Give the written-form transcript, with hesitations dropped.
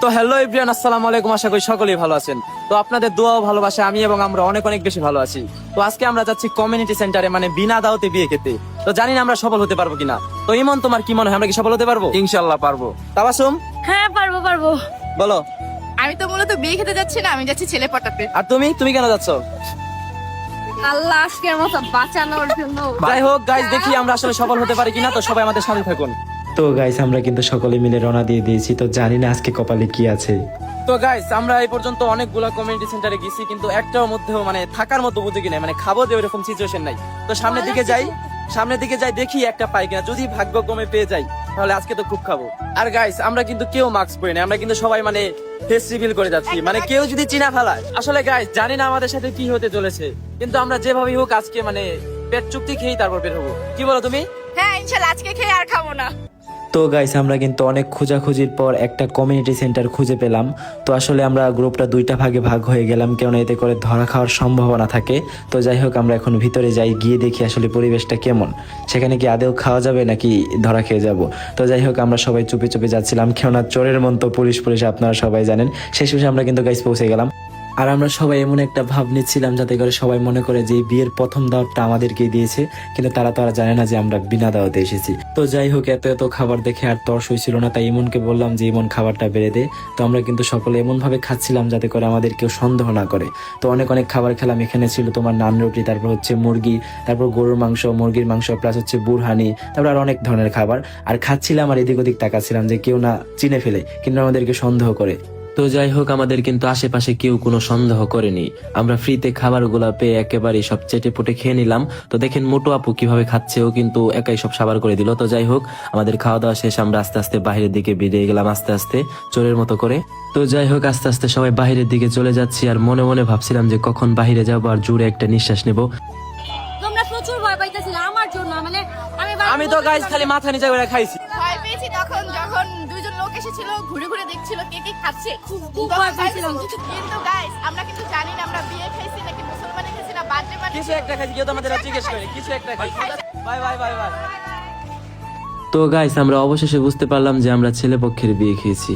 তো hello everyone, আসসালামু আলাইকুম। আশা করি সকলেই ভালো আছেন। তো আপনাদের দোয়া ও ভালোবাসা আমি এবং আমরা অনেক অনেক বেশি ভালো আছি। তো আজকে আমরা যাচ্ছি কমিউনিটি সেন্টারে, মানে বিনা দাওয়াতে বিয়ে খেতে। তো জানি না আমরা সফল হতে পারবো কিনা। তো ইমন, তোমার কি মনে হয় আমরা কি সফল হতে পারবো? ইনশাল্লাহ পারবো। তাবাসুম, হ্যাঁ পারবো পারবো। বলো। আমি তো মূলত বিয়ে খেতে যাচ্ছি না, আমি যাচ্ছি ছেলে পটাতে। আর তুমি তুমি কেন যাচ্ছ? আল্লাহ আজকের মতো বাঁচানোর জন্য। যাই হোক গাইস, দেখি আমরা আসলে সফল হতে পারি কিনা। তো সবাই আমাদের সাথে থাকুন। তো গাইস আমরা কিন্তু সকলে মিলে রওনা দিয়ে দিয়েছি, তো জানি না আজকে কপালে কি আছে। তো গাইস, আমরা এই পর্যন্ত অনেকগুলা কমিউনিটি সেন্টারে গেছি, কিন্তু একটার মধ্যেও মানে থাকার মতো উপযোগী নাই, মানে খাবো যে ওইরকম সিচুয়েশন নাই। তো সামনের দিকে যাই দেখি একটা পাই কিনা। যদি ভাগ্যক্রমে পেয়ে যাই তাহলে আজকে তো খুব খাবো। আর গাইস, আমরা কিন্তু কেউ মাস্ক পরি না, আমরা কিন্তু সবাই মানে ফেস রিভিল করে যাচ্ছি, মানে কেউ যদি চিনা ফেলায়। আসলে গাইস, জানি না আমাদের সাথে কি হতে চলেছে, কিন্তু আমরা যেভাবেই হোক আজকে মানে পেট চুক্তি খেয়েই তারপর বের হবো। কি বলো তুমি? হ্যাঁ ইনশাআল্লাহ আজকে খেয়ে আর খাবো না। তো গাইস আমরা কিন্তু অনেক খোঁজাখুঁজির পর একটা কমিউনিটি সেন্টার খুঁজে পেলাম। তো আসলে আমরা গ্রুপটা দুইটা ভাগে ভাগ হয়ে গেলাম, কেননা এতে করে ধরা খাওয়ার সম্ভাবনা থাকে। তো যাই হোক, আমরা এখন ভিতরে যাই, গিয়ে দেখি আসলে পরিবেশটা কেমন, সেখানে কি আদেও খাওয়া যাবে নাকি ধরা খেয়ে যাব। তো যাই হোক, আমরা সবাই চুপে চুপে যাচ্ছিলাম, কেননা চোরের মতো পুলিশ আপনারা সবাই জানেন। শেষে আমরা কিন্তু গাইস পৌঁছে গেলাম। আর আমরা সবাই এমন একটা ভাব নিচ্ছিলাম যাতে করে সবাই মনে করে যে এই বিয়ের প্রথম দাওয়াতটা আমাদেরকেই দিয়েছে, কিন্তু তারা তো আর জানে না যে আমরা বিনা দাওয়াতে এসেছি। তো যাই হোক, এত খাবার দেখে আর তর্স হয়েছিল না, তাই ইমনকে বললাম যে ইমন খাবারটা বেড়ে দে। তো আমরা কিন্তু সকলে এমন ভাবে খাচ্ছিলাম যাতে করে আমাদের কেউ সন্দেহ না করে। তো অনেক অনেক খাবার খেলাম। এখানে ছিল তোমার নান রুটি, তারপর হচ্ছে মুরগি, তারপর গরুর মাংস, মুরগির মাংস, প্লাস হচ্ছে বুরহানি, তারপর আর অনেক ধরনের খাবার। আর খাচ্ছিলাম আর এদিক ওদিক তাকাচ্ছিলাম যে কেউ না চিনে ফেলে কিন্তু আমাদেরকে সন্দেহ করে। তো যাই হোক, আমাদের কিন্তু আশেপাশে কেউ কোনো সন্দেহ করেনি। আমরা ফ্রিতে খাবারগুলা পেয়ে একেবারে সব চেটে পুটে খেয়ে নিলাম। তো দেখেন মোটু আপু কিভাবে খাচ্ছে, ও কিন্তু একাই সব সাবার করে দিল। তো যাই হোক, আমাদের খাওয়া দাওয়া শেষ, আমরা আস্তে আস্তে বাইরের দিকে বেরিয়ে গেলাম, আস্তে আস্তে চোরের মতো করে। তো যাই হোক, আস্তে আস্তে সবাই বাইরের দিকে চলে যাচ্ছি, আর মনে মনে ভাবছিলাম যে কখন বাইরে যাবো আর জোরে একটা নিঃশ্বাস নেবো। তোমরা প্রচুর ভয় পাইতেছিলে আমার জন্য, মানে আমি তো গাইস খালি মাথা নিচে করে খাইছি। ভয় পেয়েছি তখন যখন দুইজন লোক এসেছিল, ঘুরে ঘুরে দেখছিল কে কে খাচ্ছে। খুব ভয় পেয়েছিলাম। কিন্তু গাইস, আমরা কিন্তু জানি না আমরা বিয়ে খাইছি নাকি মুসলমানি খাইছি না বার্থডে পার্টি। কিছু একটা খাইছি, কেউ তো আমাদের আর জিজ্ঞেস করেনি। কিছু একটা খাইছি। Bye bye bye bye. তো গাইস আমরা অবশেষে বুঝতে পারলাম যে আমরা ছেলে পক্ষের বিয়ে খেয়েছি।